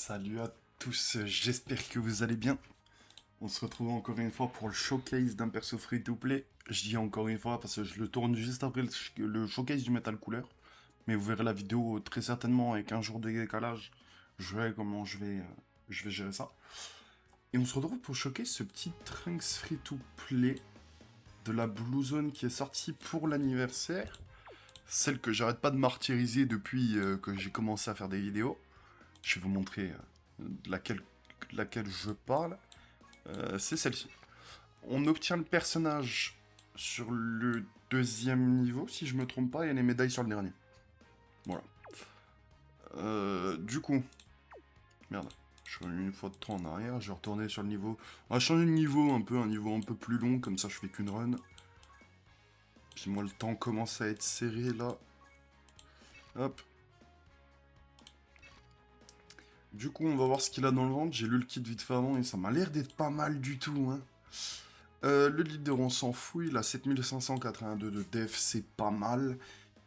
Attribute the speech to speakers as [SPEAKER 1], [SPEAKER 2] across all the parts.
[SPEAKER 1] Salut à tous, j'espère que vous allez bien. On se retrouve encore une fois pour le showcase d'un perso free-to-play. Je dis encore une fois parce que je le tourne juste après le showcase du Metal Cooler. Mais vous verrez la vidéo très certainement avec un jour de décalage. Je verrai comment je vais gérer ça. Et on se retrouve pour showcase ce petit Trunks free-to-play de la Blue Zone qui est sortie pour l'anniversaire. Celle que j'arrête pas de martyriser depuis que j'ai commencé à faire des vidéos. Je vais vous montrer laquelle, laquelle je parle. C'est celle-ci. On obtient le personnage sur le deuxième niveau, si je me trompe pas, et les médailles sur le dernier. Voilà. Du coup, merde, je suis revenu une fois de temps en arrière, je vais retourner sur le niveau. On va changer de niveau un niveau un peu plus long, comme ça je fais qu'une run. Puis moi le temps commence à être serré là. Hop. Du coup, on va voir ce qu'il a dans le ventre. J'ai lu le kit vite fait avant et ça m'a l'air d'être pas mal du tout, hein. Le leader, on s'en fout, il a 7582 de def, c'est pas mal.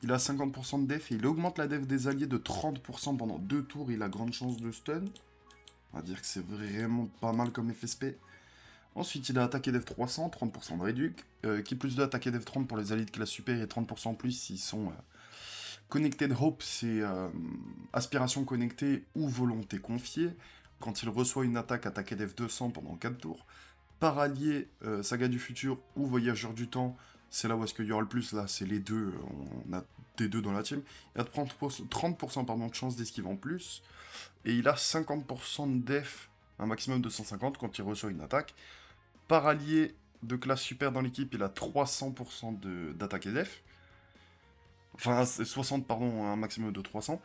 [SPEAKER 1] Il a 50% de def et il augmente la def des alliés de 30% pendant 2 tours, il a grande chance de stun. On va dire que c'est vraiment pas mal comme FSP. Ensuite, il a attaqué def 300, 30% de réduc. Qui plus de attaqué def 30 pour les alliés de classe super et 30% plus s'ils sont Connected Hope, c'est aspiration connectée ou volonté confiée. Quand il reçoit une attaque, attaqué def 200 pendant 4 tours. Par allié, Saga du futur ou Voyageur du temps, c'est là où est-ce qu'il y aura le plus, là c'est les deux, on a des deux dans la team. Il a 30% pardon, de chance d'esquive en plus, et il a 50% de def, un maximum de 150 quand il reçoit une attaque. Par allié de classe super dans l'équipe, il a 300% d'attaque et def. Enfin, c'est 60, pardon, un maximum de 300.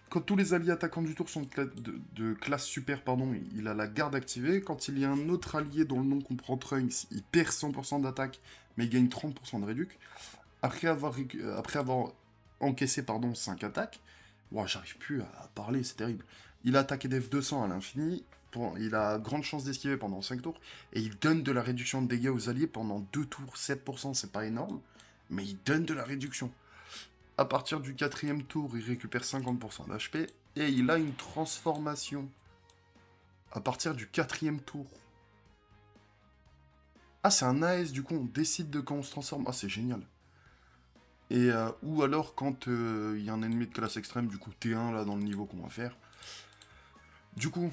[SPEAKER 1] Quand tous les alliés attaquants du tour sont de classe super, pardon, il a la garde activée. Quand il y a un autre allié dont le nom comprend Trunks, il perd 100% d'attaque, mais il gagne 30% de réduc. Après avoir encaissé 5 attaques, wow, j'arrive plus à parler, c'est terrible. Il a attaqué def 200 à l'infini, il a grande chance d'esquiver pendant 5 tours, et il donne de la réduction de dégâts aux alliés pendant 2 tours. 7%, c'est pas énorme, mais il donne de la réduction. À partir du quatrième tour, il récupère 50% d'HP et il a une transformation. À partir du quatrième tour. Ah, c'est un AS, du coup, on décide de quand on se transforme. Ah, c'est génial. Et ou alors quand il y a un ennemi de classe extrême, du coup T1 là dans le niveau qu'on va faire. Du coup,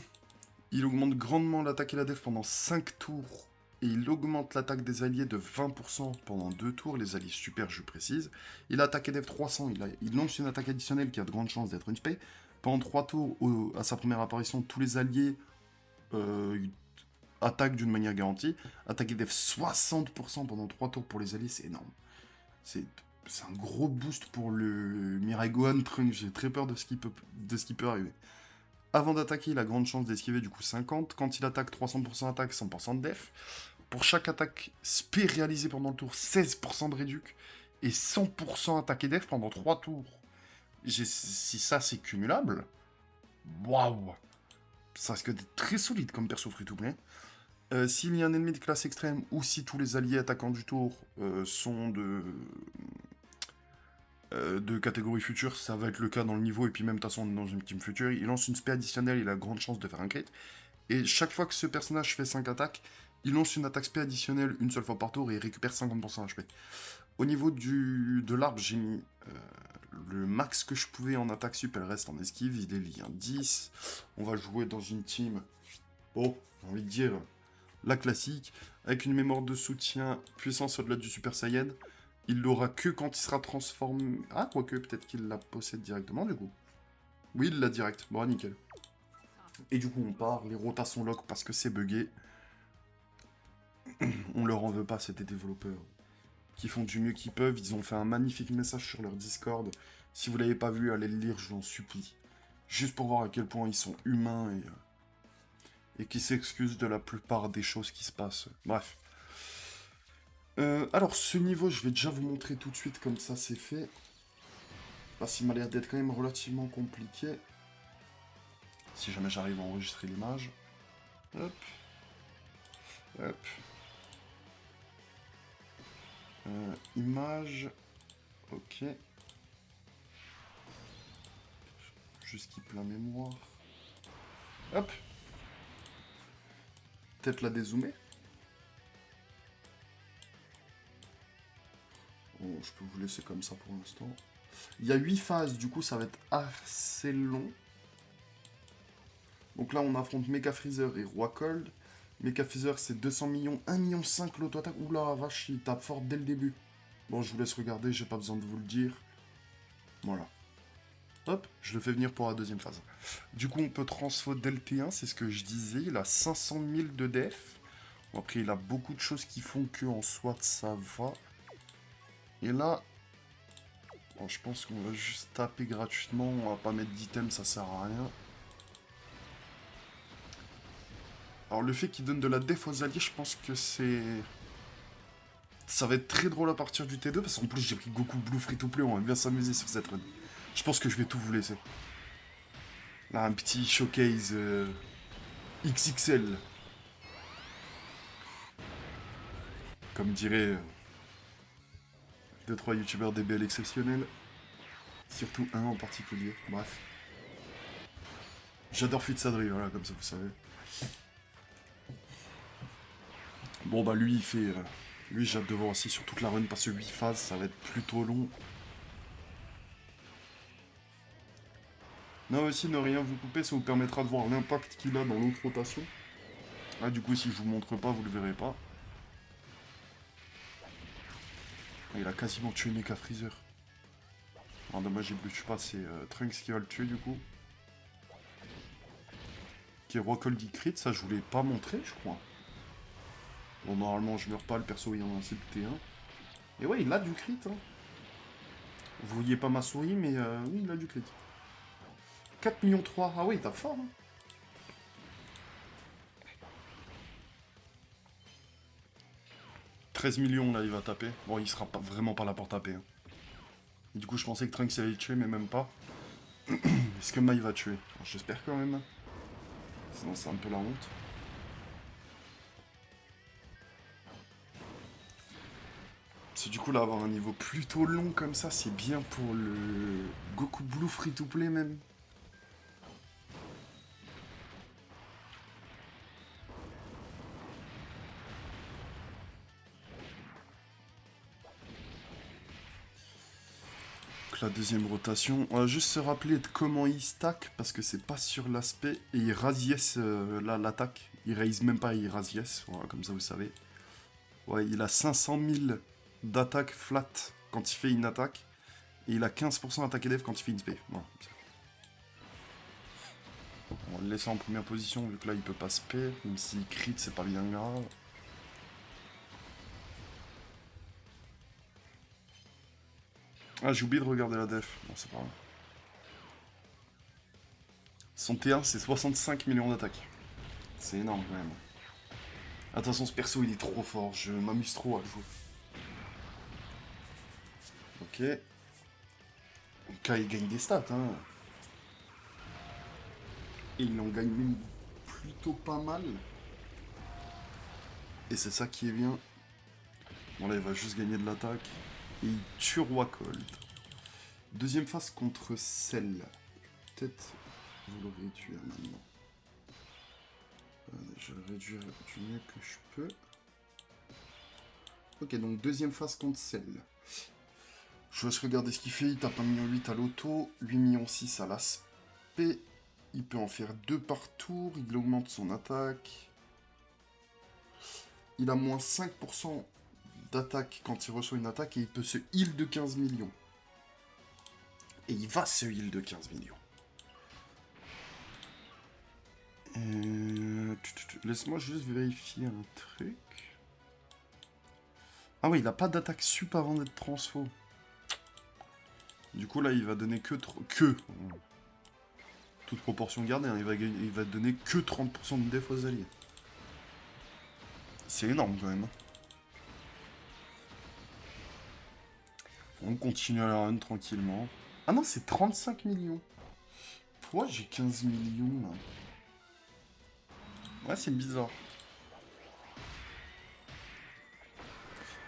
[SPEAKER 1] il augmente grandement l'attaque et la def pendant 5 tours. Et il augmente l'attaque des alliés de 20% pendant 2 tours, les alliés super, je précise. Il a attaqué def 300, il lance une attaque additionnelle qui a de grandes chances d'être une spé. Pendant 3 tours, à sa première apparition, tous les alliés euh, attaquent d'une manière garantie. Attaquer def 60% pendant 3 tours pour les alliés, c'est énorme. C'est un gros boost pour le Mirai Gohan Trunks, j'ai très peur de ce qui peut arriver. Avant d'attaquer, il a grande chance d'esquiver, du coup 50. Quand il attaque, 300% d'attaque, 100% de def. Pour chaque attaque spé réalisée pendant le tour, 16% de réduc. Et 100% attaque et def pendant 3 tours. Si ça c'est cumulable, waouh, ça risque d'être très solide comme perso free-to-play. S'il y a un ennemi de classe extrême ou si tous les alliés attaquants du tour sont de catégorie future, ça va être le cas dans le niveau, et puis même de toute façon dans une team future, il lance une spé additionnelle, il a grande chance de faire un crit. Et chaque fois que ce personnage fait 5 attaques, il lance une attaque spé additionnelle une seule fois par tour et il récupère 50% HP. Au niveau de l'arbre, j'ai mis le max que je pouvais en attaque sup, elle reste en esquive, il est lié 10. On va jouer dans une team, oh, j'ai envie de dire, la classique, avec une mémoire de soutien puissance au-delà du Super Saiyan. Il l'aura que quand il sera transformé. Ah, quoique, peut-être qu'il la possède directement, du coup. Oui, il l'a direct. Bon, nickel. Et du coup, on part. Les rotas sont lock parce que c'est buggé. On leur en veut pas, c'est des développeurs qui font du mieux qu'ils peuvent. Ils ont fait un magnifique message sur leur Discord. Si vous l'avez pas vu, allez le lire, je vous en supplie. Juste pour voir à quel point ils sont humains et qui s'excusent de la plupart des choses qui se passent. Bref. Alors, ce niveau, je vais déjà vous montrer tout de suite comme ça c'est fait. Parce qu'il m'a l'air d'être quand même relativement compliqué. Si jamais j'arrive à enregistrer l'image. Hop. Hop. Image. Ok. Juste keep la mémoire. Hop. Peut-être la dézoomer. Bon, je peux vous laisser comme ça pour l'instant. Il y a 8 phases, du coup ça va être assez long. Donc là on affronte Mecha Freezer et Roi Cold. Mecha Freezer c'est 200 millions, 1,5 million l'auto-attaque. Oula vache, il tape fort dès le début. Bon, je vous laisse regarder, j'ai pas besoin de vous le dire. Voilà. Hop, je le fais venir pour la deuxième phase. Du coup, on peut transfo dès le T1, c'est ce que je disais. Il a 500 000 de def. Bon, après, il a beaucoup de choses qui font que en soit ça va. Et là, bon, je pense qu'on va juste taper gratuitement. On va pas mettre d'item, ça sert à rien. Alors, le fait qu'il donne de la def aux alliés, je pense que c'est... Ça va être très drôle à partir du T2, parce qu'en plus, j'ai pris Goku Blue Free to Play, on va bien s'amuser sur cette run. Je pense que je vais tout vous laisser. Là, un petit showcase XXL. Comme dirait 2-3 youtubeurs DBL exceptionnels. Surtout un en particulier. Bref. J'adore Fitsadri, voilà, comme ça vous savez. Bon bah lui il fait... lui j'ai hâte de voir aussi sur toute la run parce que 8 phases ça va être plutôt long. Non aussi ne rien vous couper, ça vous permettra de voir l'impact qu'il a dans l'autre rotation. Là du coup si je vous montre pas vous le verrez pas. Il a quasiment tué Mecha Freezer. Alors dommage il ne le tue pas, c'est Trunks qui va le tuer du coup. Qui est Roi Cold crit, ça je vous l'ai pas montré je crois. Bon normalement je meurs pas, le perso il en a assez de T1. Et ouais il a du crit hein. Vous voyez pas ma souris mais oui il a du crit. 4 millions 3, ah oui il tape fort hein. « 13 millions là il va taper. Bon il sera pas, vraiment pas là pour taper. Hein. Et du coup je pensais que Trunks allait le tuer mais même pas. Est-ce que Mai va tuer? J'espère quand même. Sinon c'est un peu la honte. C'est du coup là avoir un niveau plutôt long comme ça c'est bien pour le Goku Blue Free to Play même. La deuxième rotation. On va juste se rappeler de comment il stack, parce que c'est pas sur l'aspect. Et il rasies là l'attaque. Il raise même pas, il rasies. Voilà, comme ça vous savez. Ouais, il a 500 000 d'attaque flat quand il fait une attaque. Et il a 15% d'attaque élève quand il fait une spé. Voilà. On va le laisser en première position, vu que là il peut pas spé. Même s'il crit, c'est pas bien grave. Ah, j'ai oublié de regarder la def. Bon, c'est pas grave. Son T1, c'est 65 millions d'attaques. C'est énorme quand même. Attention, ce perso, il est trop fort. Je m'amuse trop à le jouer. Ok. Donc là, il gagne des stats, hein. Et il en gagne même plutôt pas mal. Et c'est ça qui est bien. Bon, là, il va juste gagner de l'attaque. Et il tue Roi Cold. Deuxième phase contre Cell. Peut-être vous le réduire maintenant. Je vais le réduire du mieux que je peux. Ok, donc deuxième phase contre Cell. Je laisse regarder ce qu'il fait. Il tape 1,8 million à l'auto, 8,6 millions à l'aspect. Il peut en faire 2 par tour. Il augmente son attaque. Il a moins 5% d'attaque quand il reçoit une attaque et il peut se heal de 15 millions. Et il va se heal de 15 millions. Laisse-moi juste vérifier un truc. Ah oui, il n'a pas d'attaque sup avant d'être transfo. Du coup, là, il va donner que... toute proportion gardée, hein, il va donner que 30% de def aux alliés. C'est énorme, quand même. On continue à la run tranquillement. Ah non, c'est 35 millions. Pourquoi j'ai 15 millions, là? Ouais, c'est bizarre.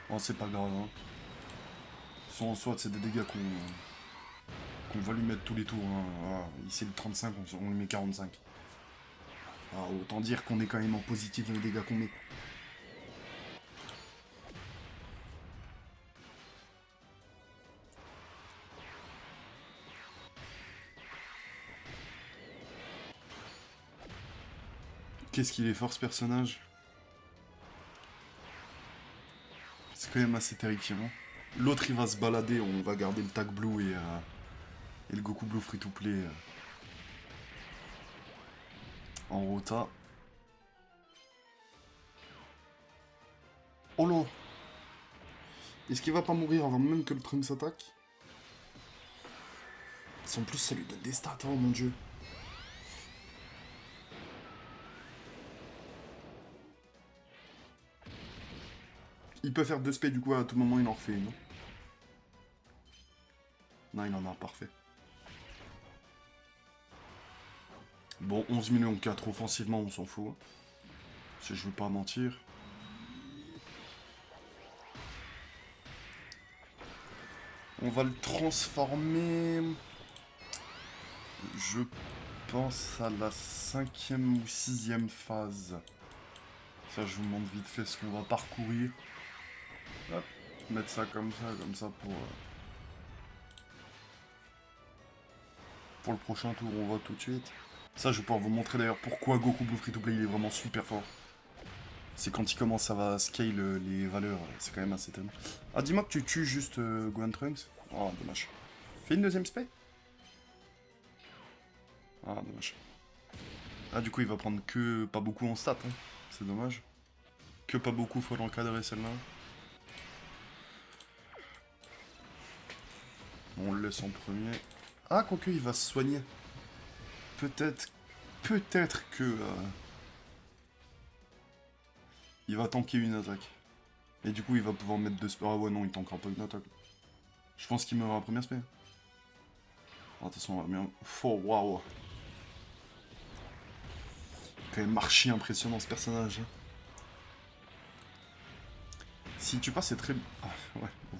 [SPEAKER 1] Bon, c'est pas grave, hein. En soit, c'est des dégâts qu'on va lui mettre tous les tours. Hein. Voilà. Ici, le 35, on lui met 45. Ah, autant dire qu'on est quand même en positif dans les dégâts qu'on met. Qu'est-ce qu'il est fort ce personnage. C'est quand même assez terrifiant. L'autre il va se balader, on va garder le tag blue et le Goku Blue free to play en rota. Oh là. Est-ce qu'il va pas mourir avant même que le Trunks s'attaque? En plus ça lui donne des stats, oh mon dieu. Il peut faire 2 spé du coup à tout moment il en refait une. Non il en a, parfait. Bon 11 millions 4 offensivement on s'en fout. Si je veux pas mentir. On va le transformer. Je pense à la 5e ou 6e phase. Ça, je vous montre vite fait ce qu'on va parcourir. Hop, mettre ça comme ça pour le prochain tour, on va tout de suite. Ça, je vais pouvoir vous montrer d'ailleurs pourquoi Goku Blue Free to Play il est vraiment super fort. C'est quand il commence à scale les valeurs, c'est quand même assez tellement. Ah, dis-moi que tu tues juste Gohan Trunks. Oh, dommage. Fais une deuxième spé. Ah, dommage. Ah, du coup, il va prendre que pas beaucoup en stats, hein. C'est dommage. Que pas beaucoup, faut l'encadrer celle-là. On le laisse en premier. Ah, quoique, il va se soigner. Peut-être que... il va tanker une attaque. Et du coup, il va pouvoir mettre 2 spells. Ah ouais, non, il tankera pas une attaque. Je pense qu'il meurt à la première spell. Ah, de toute façon, on va bien... Oh, waouh. Quand même archi impressionnant, ce personnage. Hein. Si tu pas, c'est très... Ah, ouais, bon.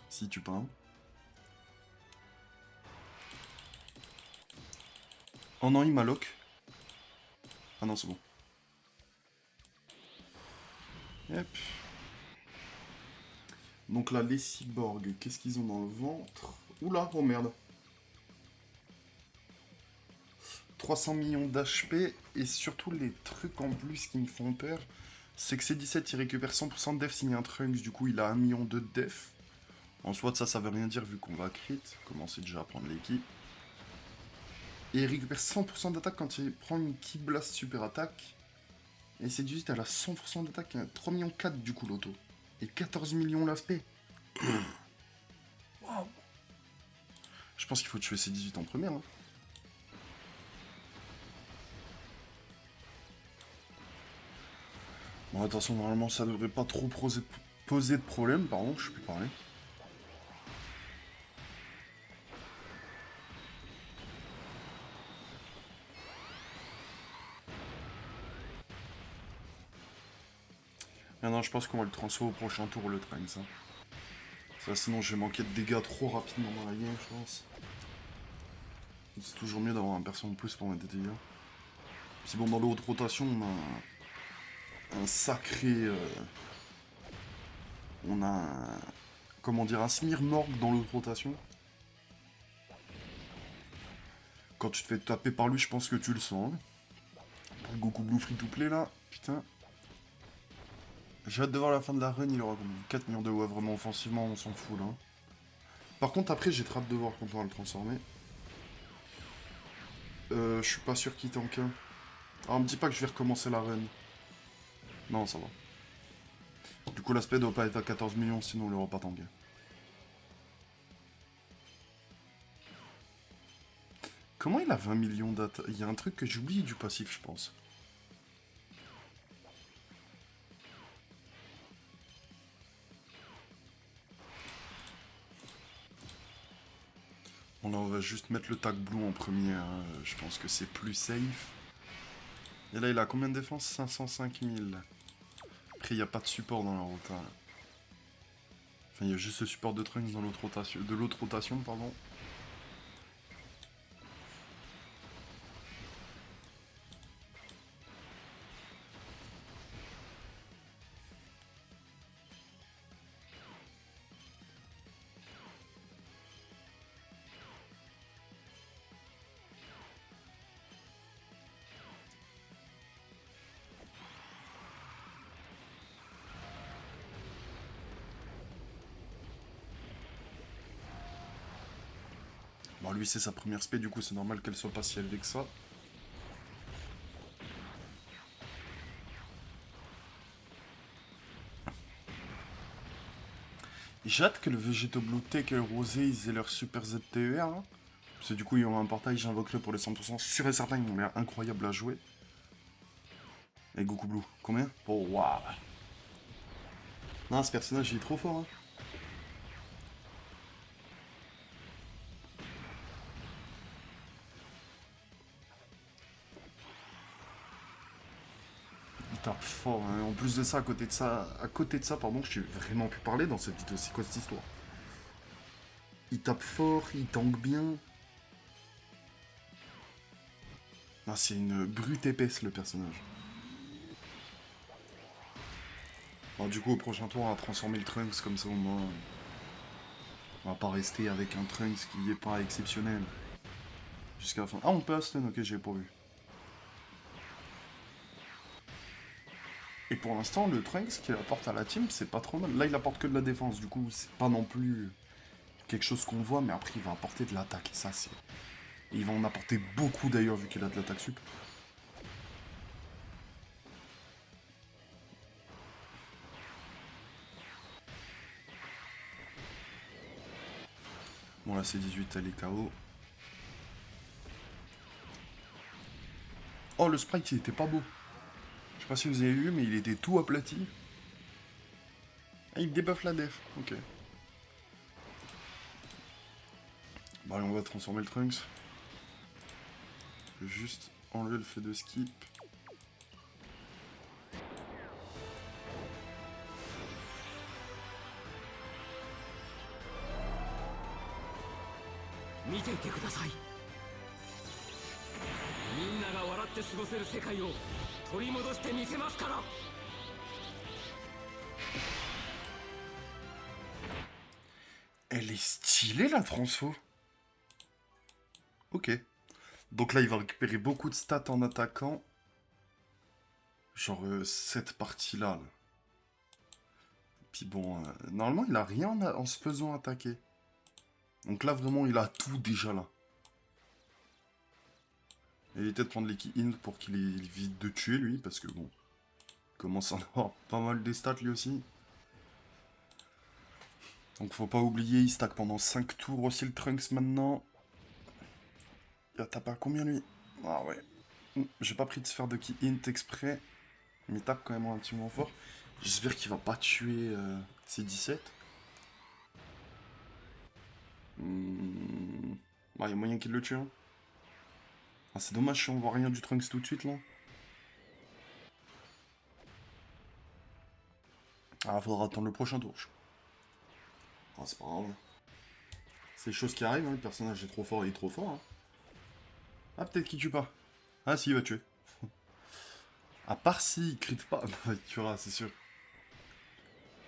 [SPEAKER 1] Si tu pas, hein. Oh non, il m'a lock. Ah non, c'est bon. Yep. Donc là, les cyborgs, qu'est-ce qu'ils ont dans le ventre? Oula, oh merde. 300 millions d'HP, et surtout les trucs en plus qui me font peur, c'est que C17 il récupère 100% de def s'il y a un Trunks, du coup il a 1 million de def. En soit ça veut rien dire vu qu'on va crit, commencer déjà à prendre l'équipe. Et il récupère 100% d'attaque quand il prend une Ki Blast super attaque. Et C18 elle a 100% d'attaque, 3 millions 4 du coup l'auto. Et 14 millions l'aspect. Waouh. Je pense qu'il faut tuer C18 en première. Hein. Bon, attention, normalement ça devrait pas trop poser de problème, pardon, je sais plus parler. Ah non, je pense qu'on va le transférer au prochain tour, le train, ça. Ça, sinon j'ai manqué de dégâts trop rapidement dans la game, je pense. C'est toujours mieux d'avoir un perso en plus pour mettre des dégâts. Si bon, dans l'autre rotation, on a un sacré... on a un... Comment dire, un Smirnorg dans l'autre rotation. Quand tu te fais taper par lui, je pense que tu le sens. Hein. Pour le Goku Blue Free to Play, là, putain. J'ai hâte de voir la fin de la run, il aura combien 4 millions de ouais, vraiment offensivement, on s'en fout, là. Par contre, après, j'ai très hâte de voir quand on va le transformer. Je suis pas sûr qu'il tank un. Alors, me dis pas que je vais recommencer la run. Non, ça va. Du coup, l'aspect doit pas être à 14 millions, sinon on l'aura pas tanké. Comment il a 20 millions d'attaques? Il y a un truc que j'oublie du passif, je pense. Bon, là, on va juste mettre le tag blue en premier. Hein. Je pense que c'est plus safe. Et là, il a combien de défense? 505 000. Après, il n'y a pas de support dans la rota. Enfin, il y a juste le support de Trunks dans l'autre rotation. De l'autre rotation, pardon. Bon, lui, c'est sa première spé, du coup, c'est normal qu'elle soit pas si élevée que ça. J'ai hâte que le Végéto Blue Tech et le Rosé, ils aient leur Super ZTER, hein. Parce que du coup, il y aura un portail, j'invoquerai pour les 100%. Sûr et certain, ils ont l'air incroyables à jouer. Et Goku Blue, combien? Oh, waouh. Non, ce personnage, il est trop fort, hein. Il tape fort, hein. En plus de ça, à côté de ça, pardon, je t'ai vraiment pu parler dans cette vidéo. C'est quoi cette histoire? Il tape fort, il tank bien. Ah, c'est une brute épaisse, le personnage. Bon, du coup, au prochain tour, on va transformer le Trunks, comme ça au moins. On va pas rester avec un Trunks qui est pas exceptionnel. Jusqu'à la fin. Ah, on peut Aston, ok, j'ai pas vu. Et pour l'instant, le Trunks qu'il apporte à la team, c'est pas trop mal. Là, il apporte que de la défense, du coup, c'est pas non plus quelque chose qu'on voit, mais après, il va apporter de l'attaque. Et ça, c'est. Et il va en apporter beaucoup d'ailleurs, vu qu'il a de l'attaque sup. Bon, là, c'est 18, elle est KO. Oh, le sprite, il était pas beau. Je sais pas si vous avez vu, mais il était tout aplati. Ah, il débuffe la def. Ok. Bon, allez, on va transformer le Trunks. Je vais juste enlever le fait de skip. Elle est stylée, la transfo. Ok. Donc là, il va récupérer beaucoup de stats en attaquant. Genre cette partie-là. Là. Puis bon, normalement, il a rien en se faisant attaquer. Donc là, vraiment, il a tout déjà là. Évitez de prendre les key int pour qu'il évite de tuer lui, parce que bon, il commence à en avoir pas mal des stats lui aussi. Donc faut pas oublier, il stack pendant 5 tours aussi le Trunks maintenant. Il a tapé à combien lui? Ah ouais. J'ai pas pris de sphère de key int exprès, mais il tape quand même relativement fort. J'espère qu'il va pas tuer C17. Il y a moyen qu'il le tue. Hein. Ah, c'est dommage si on voit rien du Trunks tout de suite là. Ah, faudra attendre le prochain tour. Ah, c'est pas grave. C'est des choses qui arrivent, hein. Le personnage est trop fort, il est trop fort. Hein. Ah, peut-être qu'il tue pas. Ah, si, il va tuer. À part s'il crit pas, bah, il tuera, c'est sûr.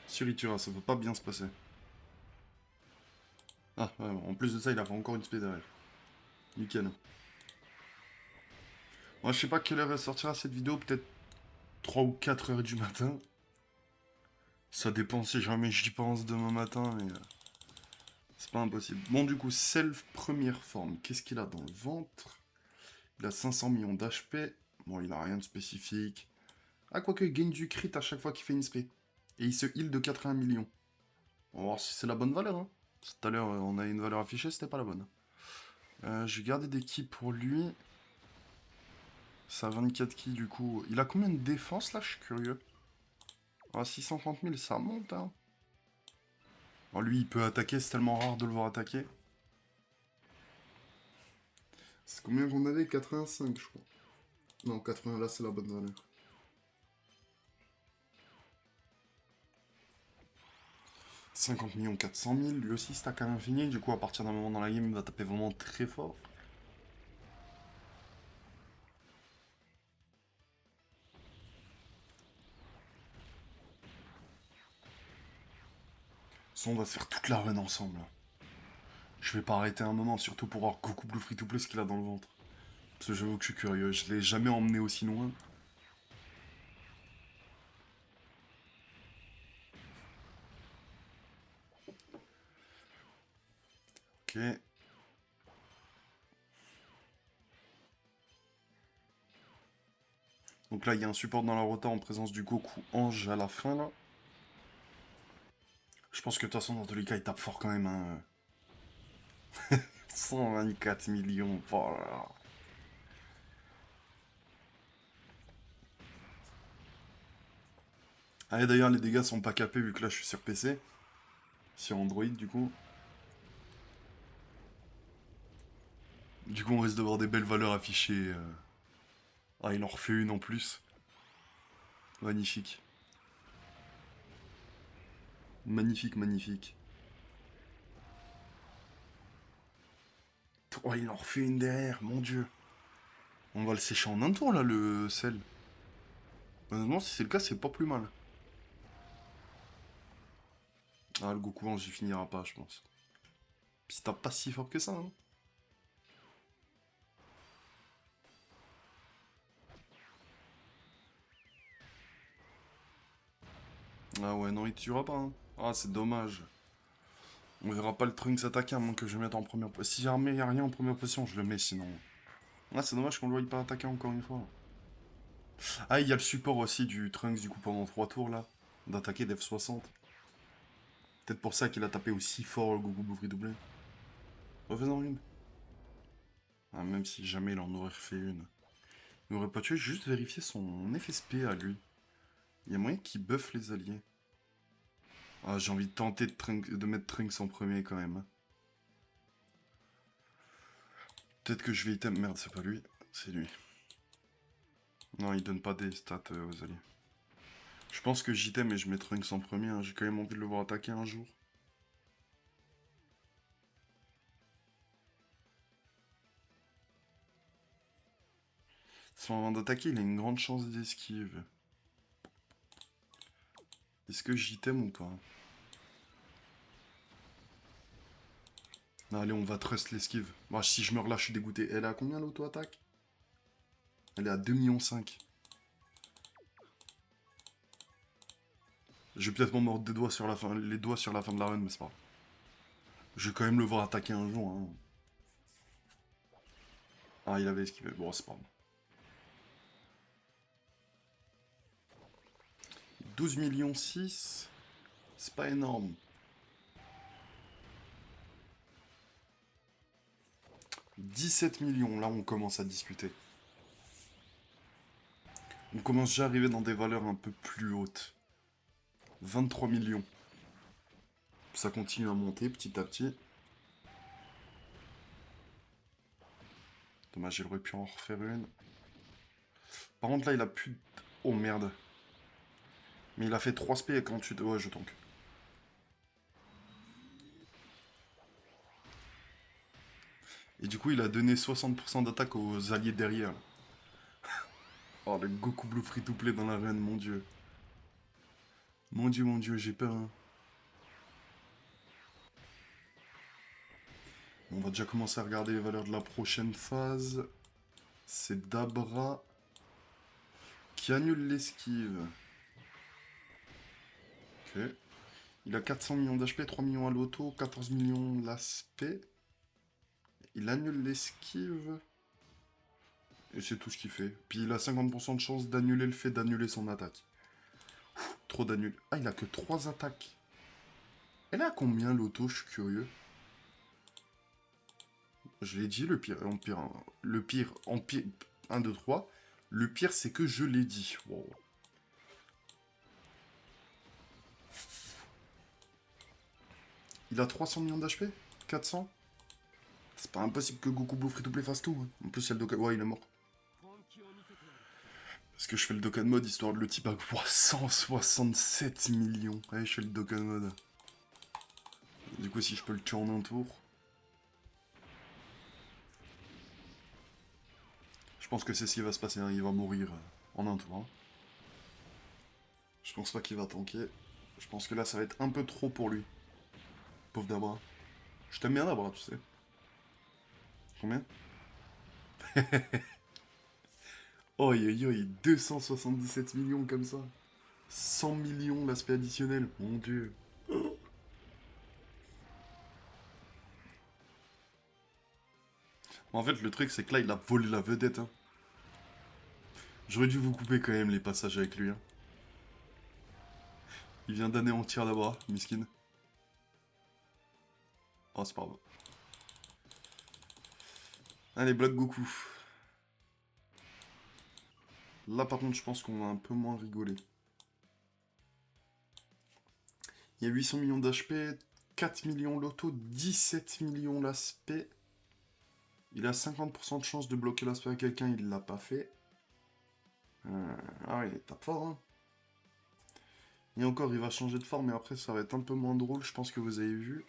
[SPEAKER 1] Sûr, il tuera, ça peut pas bien se passer. Ah, ouais, en plus de ça, il a fait encore une spé derrière. Nickel. Moi, je sais pas quelle heure elle sortira cette vidéo, peut-être 3 ou 4 heures du matin. Ça dépend si jamais j'y pense demain matin, mais c'est pas impossible. Bon, du coup, Self première forme. Qu'est-ce qu'il a dans le ventre? Il a 500 millions d'HP. Bon, il a rien de spécifique. Ah, quoique, il gagne du crit à chaque fois qu'il fait une spé. Et il se heal de 80 millions. On va voir si c'est la bonne valeur. Hein. Tout à l'heure, on a une valeur affichée, c'était pas la bonne. Je vais garder des ki pour lui. Ça a 24 ki du coup. Il a combien de défense là? Je suis curieux. Ah, 630 000, ça monte. Hein. Oh, lui, il peut attaquer, c'est tellement rare de le voir attaquer. C'est combien qu'on avait? 85, je crois. Non, 80, là, c'est la bonne valeur. 50 millions 400 000, lui aussi stack à l'infini, du coup à partir d'un moment dans la game il va taper vraiment très fort. On va se faire toute la run ensemble. Je vais pas arrêter un moment, surtout pour voir Goku Blue Free to Play ce qu'il a dans le ventre. Parce que j'avoue que je suis curieux, je l'ai jamais emmené aussi loin. Ok. Donc là, il y a un support dans la rota en présence du Goku Ange à la fin, là. Je pense que de toute façon, dans tous les cas, il tape fort quand même, hein. 124 millions, voilà. Ah, et d'ailleurs, les dégâts sont pas capés vu que là, je suis sur PC. Sur Android, du coup. Du coup, on risque d'avoir des belles valeurs affichées. Ah, il en refait une en plus. Magnifique. Magnifique, magnifique. Oh, il en refait une derrière, mon dieu. On va le sécher en un tour, là, le sel. Honnêtement, si c'est le cas, c'est pas plus mal. Ah, le Goku j'y finira pas, je pense. Puis il tape pas si fort que ça, hein. Ah ouais, non, il tuera pas, hein. Ah, c'est dommage. On verra pas le Trunks attaquer à moins que je le mette en première position. Si jamais y a rien en première position, je le mets sinon. Ah, c'est dommage qu'on le voie pas attaquer encore une fois. Ah, il y a le support aussi du Trunks, du coup, pendant 3 tours, là. D'attaquer d'F 60. Peut-être pour ça qu'il a tapé aussi fort le Goku Bouffry doublé. Refais-en une. Ah, même si jamais il en aurait refait une. Il n'aurait pas tué, juste vérifier son FSP à lui. Il y a moyen qu'il buffe les alliés. Ah, j'ai envie de tenter de mettre Trunks en premier quand même. Peut-être que je vais item. Merde, c'est pas lui, c'est lui. Non, il donne pas des stats aux alliés. Je pense que j'item et je mets Trunks en premier, hein. J'ai quand même envie de le voir attaquer un jour. Sans avant d'attaquer, il a une grande chance d'esquive. Est-ce que j'item ou pas? Allez, on va trust l'esquive. Bah, si je meurs là, je suis dégoûté. Elle est à combien l'auto-attaque? Elle est à 2,5 millions. Je vais peut-être m'en mordre des doigts sur la fin, les doigts sur la fin de la run, mais c'est pas grave. Je vais quand même le voir attaquer un jour, hein. Ah, il avait esquivé. Bon, c'est pas grave. 12 millions 6, c'est pas énorme. 17 millions, là on commence à discuter. On commence déjà à arriver dans des valeurs un peu plus hautes. 23 millions. Ça continue à monter petit à petit. Dommage, il aurait pu en refaire une. Par contre là il a plus... Oh merde. Mais il a fait 3 spé et 48... Ouais, je tank. Et du coup il a donné 60% d'attaque aux alliés derrière. Oh le Goku Blue free to play dans l'arène, mon dieu. Mon dieu, j'ai peur, hein. On va déjà commencer à regarder les valeurs de la prochaine phase. C'est Dabra qui annule l'esquive. Ok. Il a 400 millions d'HP, 3 millions à l'auto, 14 millions l'aspect. Il annule l'esquive. Et c'est tout ce qu'il fait. Puis il a 50% de chance d'annuler le fait d'annuler son attaque. Trop d'annul. Ah, il a que 3 attaques. Elle a combien l'auto, je suis curieux. Je l'ai dit, le pire, empire, le pire, empire, 1, 2, 3. Le pire, c'est que je l'ai dit. Wow. Il a 300 millions d'HP 400. C'est pas impossible que Goku Blue Free to Play fasse tout, hein. En plus, il y a le Dokkan... Ouais, il est mort. Parce que je fais le Dokkan mode histoire de le type à 167 millions. Ouais, je fais le Dokkan mode. Du coup, si je peux le tuer en un tour. Je pense que c'est ce qui va se passer, hein. Il va mourir en un tour, hein. Je pense pas qu'il va tanker. Je pense que là, ça va être un peu trop pour lui. Pauvre Dabra. Je t'aime bien, Dabra, tu sais. Combien? Oh, yo, yo, 277 millions comme ça. 100 millions l'aspect additionnel. Mon dieu. En fait, le truc, c'est que là, il a volé la vedette, hein. J'aurais dû vous couper quand même les passages avec lui. Hein. Il vient d'anéantir là-bas, miskin. Oh, c'est pas grave. Allez, Black Goku. Là, par contre, je pense qu'on va un peu moins rigoler. Il y a 800 millions d'HP, 4 millions l'auto, 17 millions l'aspect. Il a 50% de chance de bloquer l'aspect à quelqu'un, il l'a pas fait. Ah oui, il tape fort, hein. Et encore, il va changer de forme, mais après, ça va être un peu moins drôle, je pense que vous avez vu.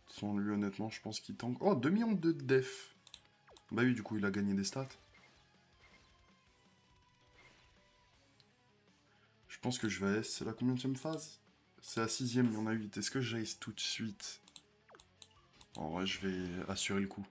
[SPEAKER 1] Sans lui, honnêtement, je pense qu'il tank. Oh, 2 millions de def. Bah oui, du coup, il a gagné des stats. Je pense que je vais S. C'est la combienième phase? C'est la 6ème, il y en a 8. Est-ce que j'ace tout de suite? En vrai, je vais assurer le coup.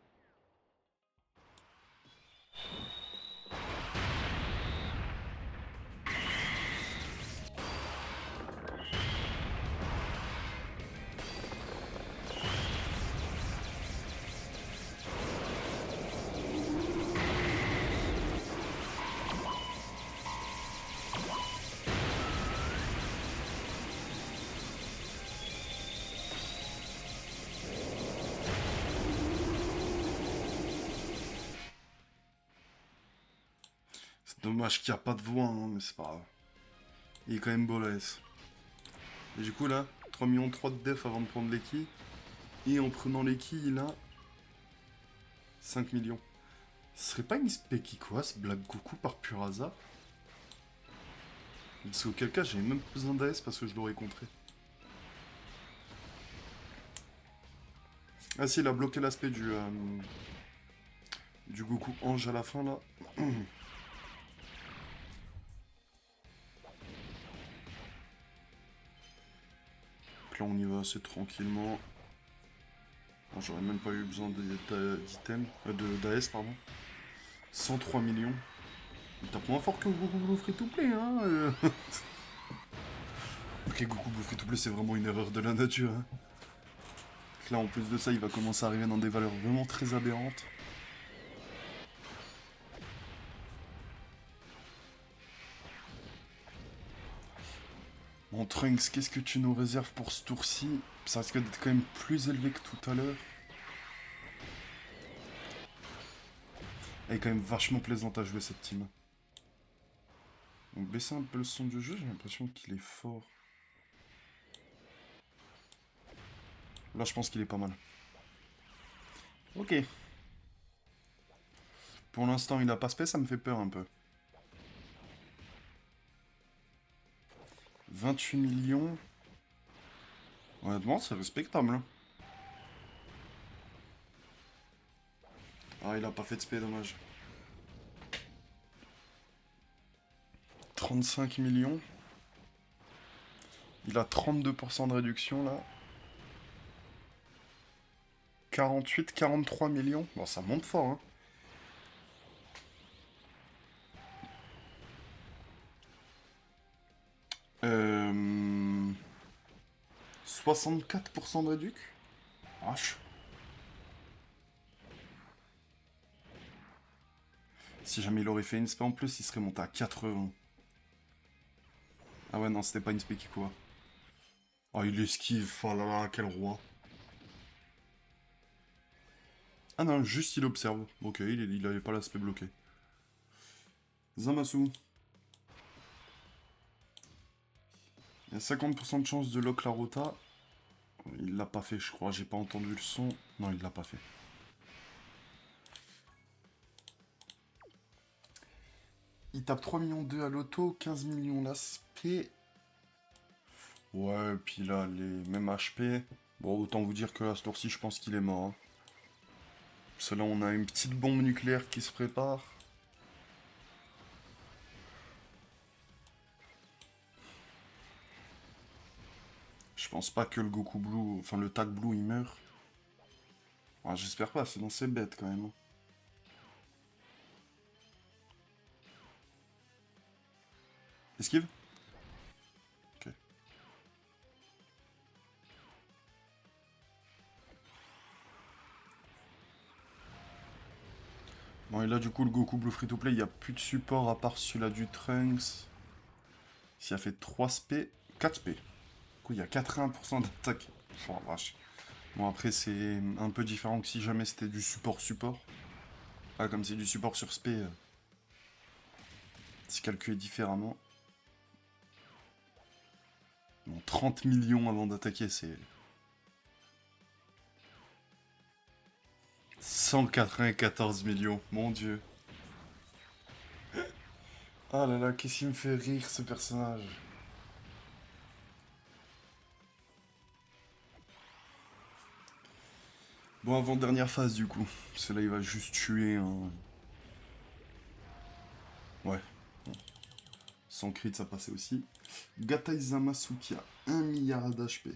[SPEAKER 1] C'est dommage qu'il n'y a pas de voix, hein, mais c'est pas grave. Il est quand même beau la S. Et du coup là, 3 millions 3 de def avant de prendre les keys. Et en prenant les keys, il a 5 millions. Ce serait pas une spéki quoi, ce Black Goku par pur hasard? Parce qu'auquel cas, j'avais même pas besoin d'AS parce que je l'aurais contré. Ah si, il a bloqué l'aspect du Goku Ange à la fin là. Donc là on y va assez tranquillement. J'aurais même pas eu besoin d'items, d'AS pardon. 103 millions. Il tape moins fort que Goku Blue Free to Play hein. Ok, Goku Blue Free to Play c'est vraiment une erreur de la nature. Hein. Là en plus de ça il va commencer à arriver dans des valeurs vraiment très aberrantes. Bon Trunks, qu'est-ce que tu nous réserves pour ce tour-ci? Ça risque d'être quand même plus élevé que tout à l'heure. Elle est quand même vachement plaisante à jouer cette team. Donc baisser un peu le son du jeu, j'ai l'impression qu'il est fort. Là je pense qu'il est pas mal. Ok. Pour l'instant il a pas spé, ça me fait peur un peu. 28 millions. Honnêtement c'est respectable. Hein. Ah il a pas fait de spé, dommage. 35 millions. Il a 32% de réduction là. 48, 43 millions. Bon, ça monte fort, hein. Euh... 64% de réduc. Vache. Si jamais il aurait fait une spé en plus, il serait monté à 80. Ah ouais, non, c'était pas une spé qui quoi. Oh, il esquive. Oh là là, quel roi. Ah non, juste il observe. Ok, il avait pas l'aspect bloqué. Zamasu. Il y a 50% de chance de lock la rota. Il l'a pas fait, je crois. J'ai pas entendu le son. Non, il l'a pas fait. Il tape 3 millions 2 à l'auto, 15 millions l'aspect. Ouais, et puis là, les mêmes HP. Bon, autant vous dire que à ce tour-ci, je pense qu'il est mort. Hein. Parce que là, on a une petite bombe nucléaire qui se prépare. Je pense pas que le Goku Blue, enfin le Tag Blue, il meurt. Ah, j'espère pas, sinon c'est bête quand même. Esquive? Ok. Bon, Ouais, là, du coup, le Goku Blue Free to Play, il n'y a plus de support à part celui-là du Trunks. S'il a fait 3 SP, 4 SP. Du coup, il y a 81% d'attaque. Oh la vache. Bon, après, c'est un peu différent que si jamais c'était du support-support. Ah, comme c'est du support sur SP, c'est calculé différemment. Bon, 30 millions avant d'attaquer, c'est... 194 millions, mon dieu. Ah là là, qu'est-ce qui me fait rire, ce personnage. Bon, avant-dernière phase, du coup. Celui-là, il va juste tuer un... Ouais. Sans crit, ça passait aussi. Gatai Zamasukia, 1 milliard d'HP.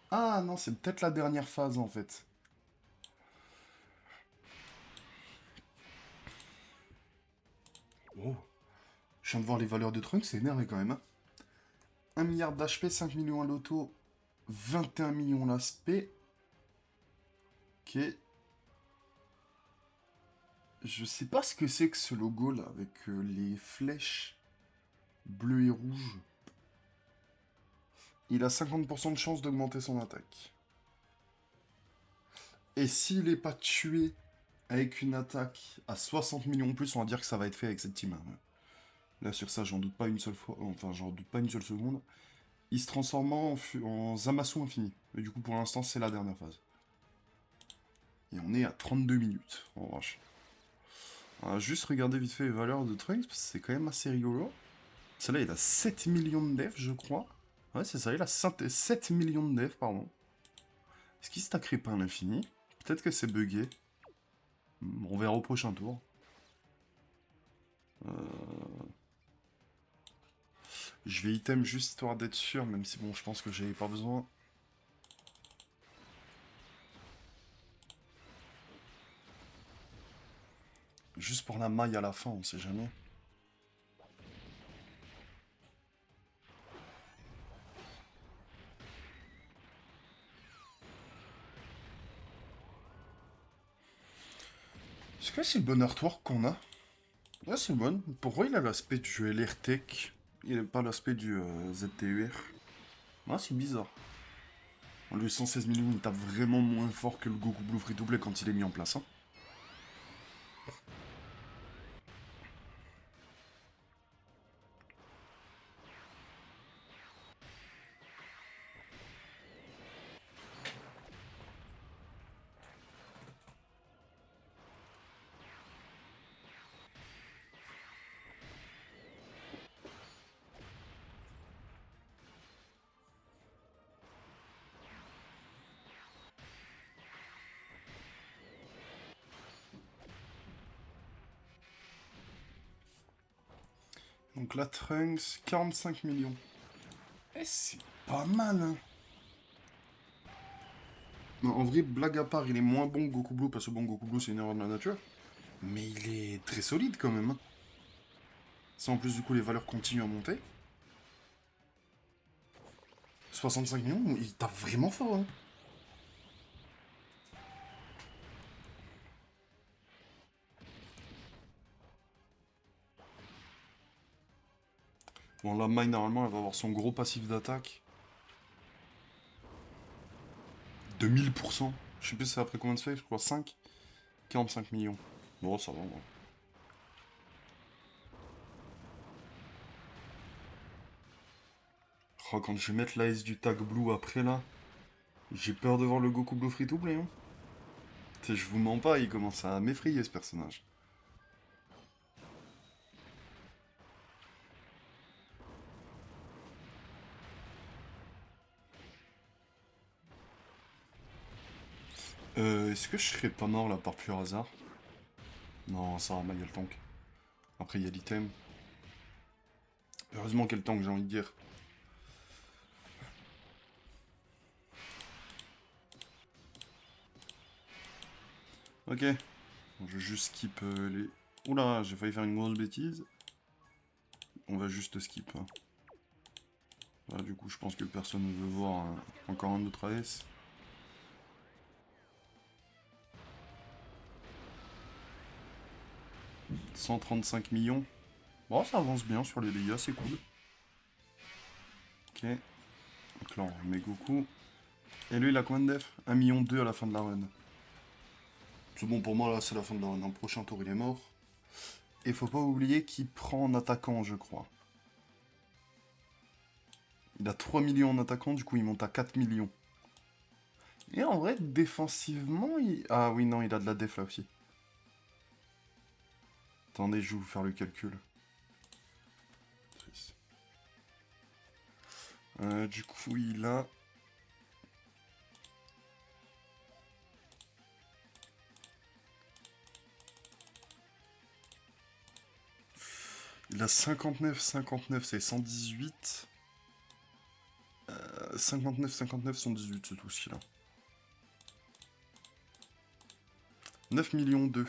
[SPEAKER 1] Ah non, c'est peut-être la dernière phase, en fait. Oh. Je viens de voir les valeurs de Trunks, c'est énervé quand même. Hein. 1 milliard d'HP, 5 millions à l'auto, 21 millions l'aspect. Ok. Je sais pas ce que c'est que ce logo là, avec les flèches bleues et rouges. Il a 50% de chance d'augmenter son attaque. Et s'il n'est pas tué avec une attaque à 60 millions de plus, on va dire que ça va être fait avec cette team. Hein. Là sur ça, j'en doute pas une seule fois, enfin j'en doute pas une seule seconde. Il se transforme en Zamasu infini. Et du coup pour l'instant c'est la dernière phase. Et on est à 32 minutes. Oh vache. On va juste regarder vite fait les valeurs de Trunks, parce que c'est quand même assez rigolo. Celle-là il a 7 millions de def je crois. Ouais c'est ça, il a 7 millions de def pardon. Est-ce qu'il stackerait pas à l'infini? Peut-être que c'est bugué. On verra au prochain tour. Je vais item juste histoire d'être sûr, même si bon, je pense que j'avais pas besoin. Juste pour la maille à la fin, on sait jamais. Est-ce que c'est le bon artwork qu'on a? Ouais, c'est le bon. Pourquoi il a l'aspect du LR Tech? Il n'a pas l'aspect du ZTUR. Ah, c'est bizarre. Le 116 millions, il tape vraiment moins fort que le Goku Blue Free to Play quand il est mis en place. Hein. Donc la Trunks, 45 millions. Eh, c'est pas mal, hein. Non, en vrai, blague à part, il est moins bon que Goku Blue, parce que bon, Goku Blue, c'est une erreur de la nature. Mais il est très solide quand même. Hein. Ça, en plus, du coup, les valeurs continuent à monter. 65 millions, il tape vraiment fort. Hein. Bon, la Mai, normalement, elle va avoir son gros passif d'attaque. 2000%. Je sais plus c'est après combien de faits, je crois 5. 45 millions. Bon, ça va, ouais. Oh, quand je vais mettre l'AS du tag blue après, là, j'ai peur de voir le Goku Blue Free to Play. Hein. Je vous mens pas, il commence à m'effrayer, ce personnage. Est-ce que je serais pas mort, là, par pur hasard? Non, ça va, il y a le tank. Après, il y a l'item. Heureusement quel tank, j'ai envie de dire. Ok. Je vais juste skip les... Oula, j'ai failli faire une grosse bêtise. On va juste skip. Hein. Là, du coup, je pense que personne ne veut voir encore un autre AS. 135 millions. Bon, ça avance bien sur les dégâts, c'est cool. Ok. Donc là, on remet Goku. Et lui, il a combien de def 1,2 million à la fin de la run. C'est bon pour moi, là, c'est la fin de la run. Un prochain tour, il est mort. Et faut pas oublier qu'il prend en attaquant, je crois. Il a 3 millions en attaquant, du coup, il monte à 4 millions. Et en vrai, défensivement, il... Ah oui, non, il a de la def là aussi. Attendez, je vais vous faire le calcul. Du coup, il a... Il a 59, 59, c'est 118. 59, 59, 118, c'est tout ce qu'il a. 9 millions 2.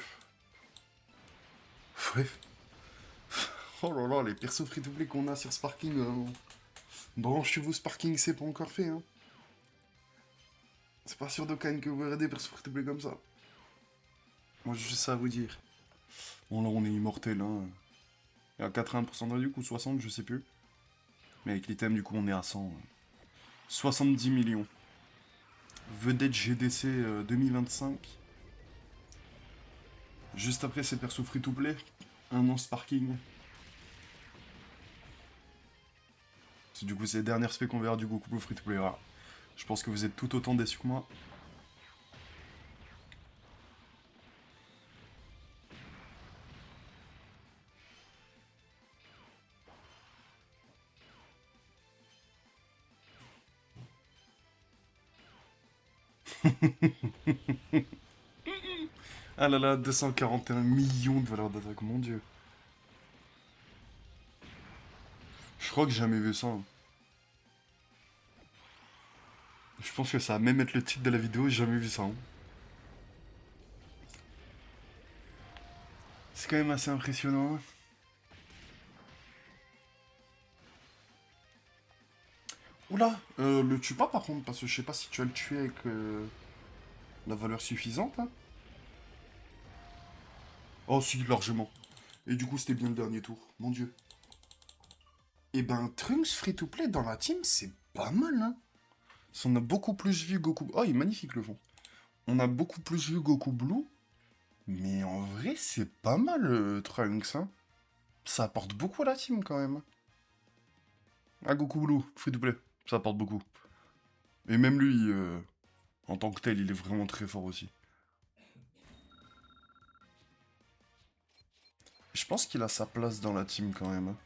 [SPEAKER 1] Ouais. Oh là là, les persos free-to-play qu'on a sur Sparking. Branchez-vous Sparking, c'est pas encore fait. Hein. C'est pas sûr de Kane que vous verrez des persos free-to-play comme ça. Moi, j'ai juste ça à vous dire. Bon, là, on est immortel. Hein. Il y a 80% de réduc ou 60, je sais plus. Mais avec l'item, du coup, on est à 100. 70 millions. Vedette GDC 2025. Juste après, c'est perso free-to-play. Un an Sparking. Du coup, c'est les dernières specs qu'on verra du Goku Blue free-to-play. Voilà. Je pense que vous êtes tout autant déçus que moi. Ah là là, 241 millions de valeur d'attaque, mon dieu. Je crois que j'ai jamais vu ça. Hein. Je pense que ça va même être le titre de la vidéo, j'ai jamais vu ça. Hein. C'est quand même assez impressionnant. Hein. Oula, le tue pas par contre, parce que je sais pas si tu vas le tuer avec la valeur suffisante. Hein. Oh si, largement. Et du coup, c'était bien le dernier tour, mon dieu. Et ben, Trunks free-to-play dans la team, c'est pas mal, hein. On a beaucoup plus vu Goku... Oh, il est magnifique le fond. On a beaucoup plus vu Goku Blue, mais en vrai, c'est pas mal, Trunks, hein. Ça apporte beaucoup à la team, quand même. Ah, Goku Blue, free-to-play, ça apporte beaucoup. Et même lui, en tant que tel, il est vraiment très fort aussi. Je pense qu'il a sa place dans la team, quand même. Hein.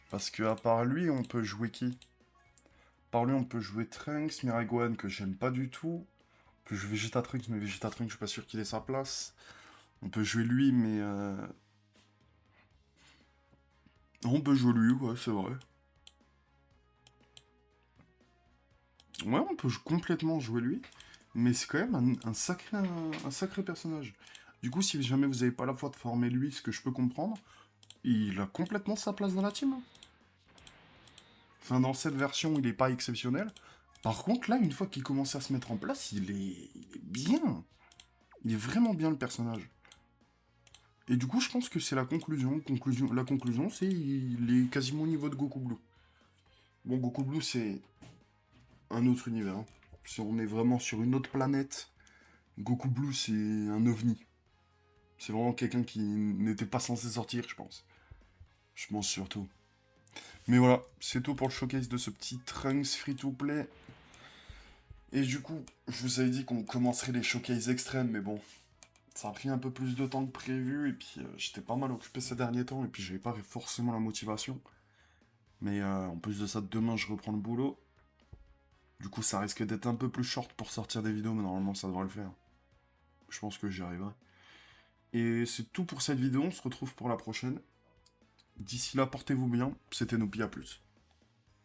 [SPEAKER 1] Parce que à part lui, on peut jouer qui? Par lui, on peut jouer Trunks, Miragohan, que j'aime pas du tout. On peut jouer Vegeta Trunks, mais Vegeta Trunks, je suis pas sûr qu'il ait sa place. On peut jouer lui, mais... On peut jouer lui, ouais, c'est vrai. Ouais, on peut complètement jouer lui, mais c'est quand même un sacré personnage. Du coup, si jamais vous avez pas la foi de former lui, ce que je peux comprendre, il a complètement sa place dans la team. Hein. Enfin, dans cette version, il est pas exceptionnel. Par contre, là, une fois qu'il commence à se mettre en place, il est bien. Il est vraiment bien le personnage. Et du coup, je pense que c'est la conclusion. La conclusion, c'est il est quasiment au niveau de Goku Blue. Bon, Goku Blue, c'est un autre univers. Hein. Si on est vraiment sur une autre planète, Goku Blue, c'est un ovni. C'est vraiment quelqu'un qui n'était pas censé sortir, je pense. Je pense surtout. Mais voilà, c'est tout pour le showcase de ce petit Trunks free-to-play. Et du coup, je vous avais dit qu'on commencerait les showcases extrêmes, mais bon, ça a pris un peu plus de temps que prévu, et puis j'étais pas mal occupé ces derniers temps, et puis j'avais pas forcément la motivation. Mais en plus de ça, demain je reprends le boulot. Du coup, ça risque d'être un peu plus short pour sortir des vidéos, mais normalement ça devrait le faire. Je pense que j'y arriverai. Et c'est tout pour cette vidéo, on se retrouve pour la prochaine. D'ici là, portez-vous bien, c'était Noupi, à plus.